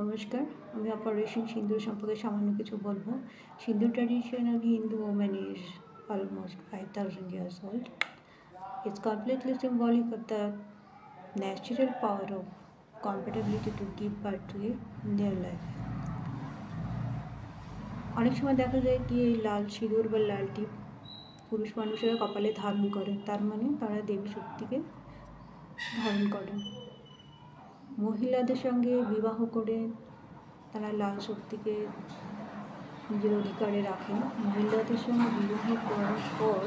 নমস্কার, আমি অপারেশন সিঁদুর সম্পর্কে সামান্য কিছু বলবো। সিঁদুর tradition of Hindu women is almost 5,000 years old. It's completely symbolic of the natural power of compatibility to give birth to in their life. অনেক সময় দেখা যায় কি এই লাল সিঁদুর বা লাল টিপ পুরুষ মানুষেরা কপালে ধারণ করেন, তার মানে তারা দেবী শক্তিকে ধারণ করেন। মহিলাদের সঙ্গে বিবাহ করে তারা লাল শক্তিকে নিজের অধিকারে রাখেন। মহিলাদের সঙ্গে বিবাহ করার পর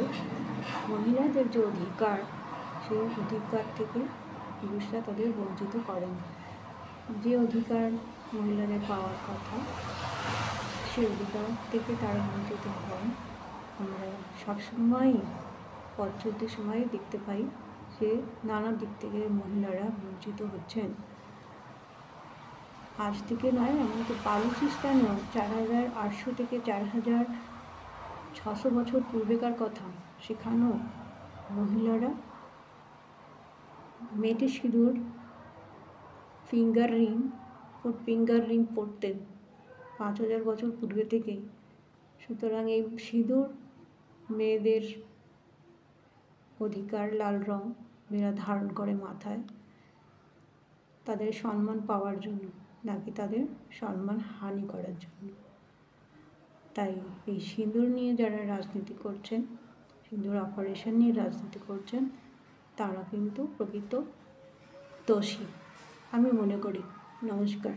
মহিলাদের যে অধিকার, সেই অধিকার থেকে পুরুষরা তাদের বঞ্চিত করেন। যে অধিকার মহিলাদের পাওয়ার কথা, সেই অধিকার থেকে তারা বঞ্চিত হন। আমরা সবসময়ই পথ চলতে সময় দেখতে পাই যে নানা দিক থেকে মহিলারা বঞ্চিত হচ্ছেন। আজ থেকে নয়, এমনকি বালুচিস্তানেও 4,800 থেকে 4,600 বছর পূর্বেকার কথা, সেখানেও মহিলারা মেয়েদের সিঁদুর, ফিঙ্গার রিং পরতেন 5,000 বছর পূর্বে থেকেই। সুতরাং এই সিঁদুর মেয়েদের অধিকার, লাল রং মেয়েরা ধারণ করে মাথায় তাদের সম্মান পাওয়ার জন্য, নাকি তাদের সম্মান হানি করার জন্য। তাই এই সিঁদুর নিয়ে যারা রাজনীতি করছেন, সিঁদুর অপারেশন নিয়ে রাজনীতি করছেন, তারা কিন্তু প্রকৃত দোষী আমি মনে করি। নমস্কার।